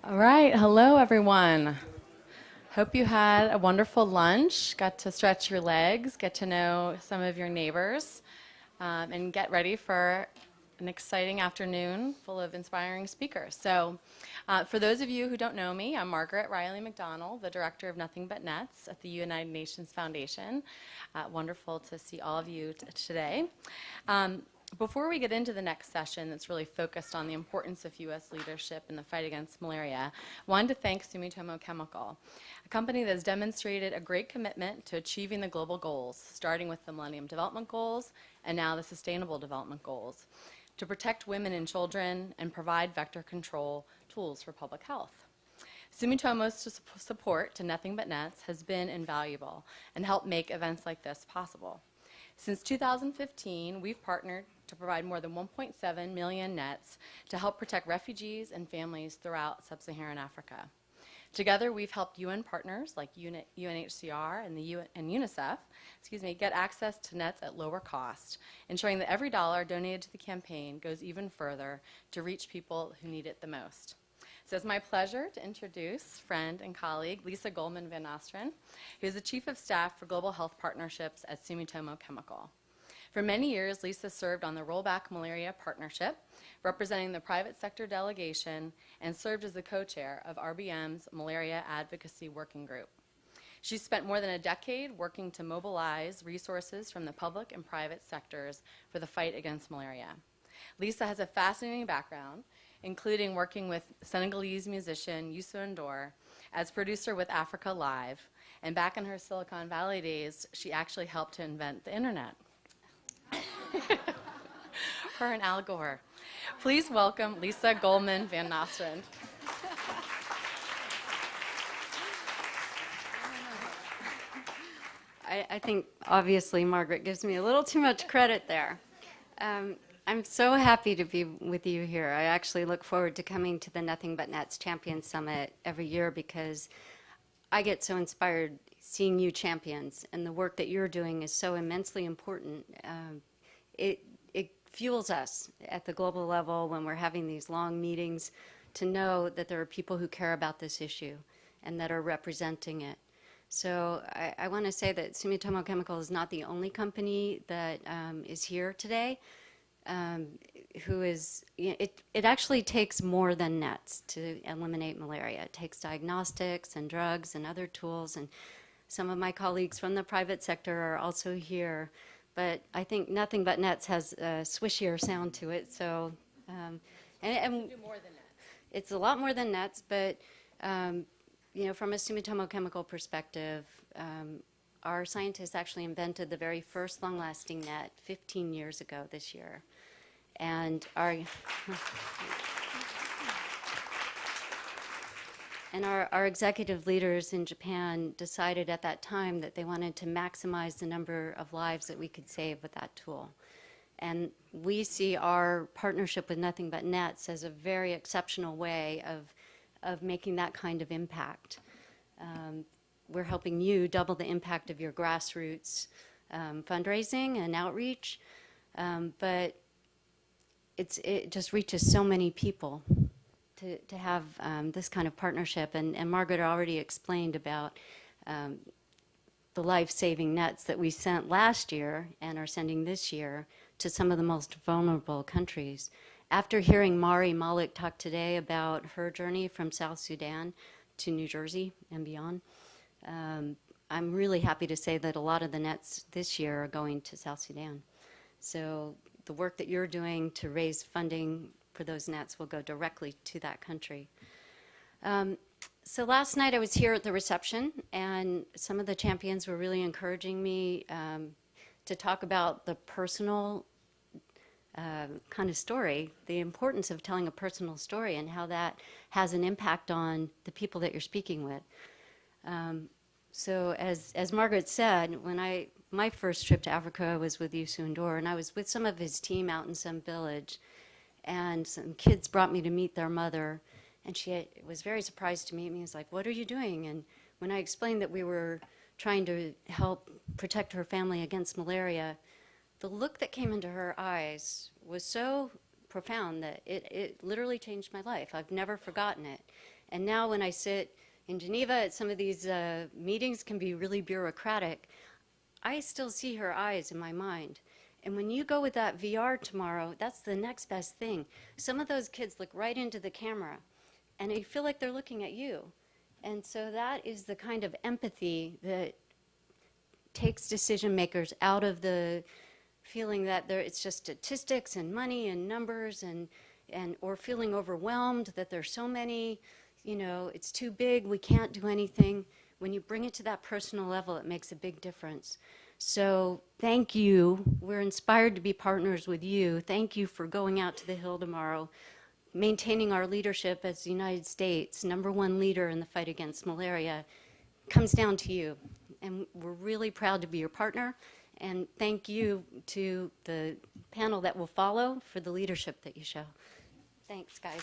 All right, hello everyone. Hope you had a wonderful lunch, got to stretch your legs, get to know some of your neighbors, and get ready for an exciting afternoon full of inspiring speakers. For those of you who don't know me, I'm Margaret Riley McDonald, the director of Nothing But Nets at the United Nations Foundation. Wonderful to see all of you today. Before we get into the next session that's really focused on the importance of U.S. leadership in the fight against malaria, I wanted to thank Sumitomo Chemical, a company that has demonstrated a great commitment to achieving the global goals, starting with the Millennium Development Goals and now the Sustainable Development Goals, to protect women and children and provide vector control tools for public health. Sumitomo's support to Nothing But Nets has been invaluable and helped make events like this possible. Since 2015, we've partnered to provide more than 1.7 million nets to help protect refugees and families throughout sub-Saharan Africa. Together, we've helped UN partners like UNHCR and UNICEF get access to nets at lower cost, ensuring that every dollar donated to the campaign goes even further to reach people who need it the most. So it's my pleasure to introduce friend and colleague Lisa Goldman-Van Nostrand, who is the Chief of Staff for Global Health Partnerships at Sumitomo Chemical. For many years, Lisa served on the Rollback Malaria Partnership, representing the private sector delegation, and served as the co-chair of RBM's Malaria Advocacy Working Group. She's spent more than a decade working to mobilize resources from the public and private sectors for the fight against malaria. Lisa has a fascinating background, including working with Senegalese musician Youssou N'Dour as producer with Africa Live, and back in her Silicon Valley days, she actually helped to invent the internet. Her and Al Gore. Please welcome Lisa Goldman-Van Nostrand. I think obviously Margaret gives me a little too much credit there. I'm so happy to be with you here. I actually look forward to coming to the Nothing But Nets Champion Summit every year because I get so inspired seeing you champions, and the work that you're doing is so immensely important. It fuels us at the global level when we're having these long meetings to know that there are people who care about this issue and that are representing it. So I want to say that Sumitomo Chemical is not the only company that is here today. It actually takes more than nets to eliminate malaria. It takes diagnostics and drugs and other tools, and some of my colleagues from the private sector are also here. But I think Nothing But Nets has a swishier sound to it. So, and Do more than that. it's a lot more than nets, but from a Sumitomo Chemical perspective, our scientists actually invented the very first long-lasting net 15 years ago this year. And our executive leaders in Japan decided at that time that they wanted to maximize the number of lives that we could save with that tool. And we see our partnership with Nothing But Nets as a very exceptional way of making that kind of impact. We're helping you double the impact of your grassroots fundraising and outreach, but it just reaches so many people to have this kind of partnership. And Margaret already explained about the life-saving nets that we sent last year and are sending this year to some of the most vulnerable countries. After hearing Mari Malik talk today about her journey from South Sudan to New Jersey and beyond, I'm really happy to say that a lot of the nets this year are going to South Sudan. So the work that you're doing to raise funding for those nets will go directly to that country. So last night I was here at the reception, and some of the champions were really encouraging me to talk about the personal kind of story, the importance of telling a personal story and how that has an impact on the people that you're speaking with. So as Margaret said, my first trip to Africa was with Youssou N'Dour, and I was with some of his team out in some village, and some kids brought me to meet their mother, and she was very surprised to meet me. She was like, "What are you doing?" And when I explained that we were trying to help protect her family against malaria, the look that came into her eyes was so profound that it literally changed my life. I've never forgotten it. And now when I sit in Geneva at some of these meetings can be really bureaucratic, I still see her eyes in my mind. And when you go with that VR tomorrow, that's the next best thing. Some of those kids look right into the camera, and you feel like they're looking at you. And so that is the kind of empathy that takes decision makers out of the feeling that it's just statistics and money and numbers or feeling overwhelmed that there's so many, it's too big, we can't do anything. When you bring it to that personal level, it makes a big difference. So thank you. We're inspired to be partners with you. Thank you for going out to the Hill tomorrow, maintaining our leadership as the United States, #1 leader in the fight against malaria, comes down to you. And we're really proud to be your partner. And thank you to the panel that will follow for the leadership that you show. Thanks, guys.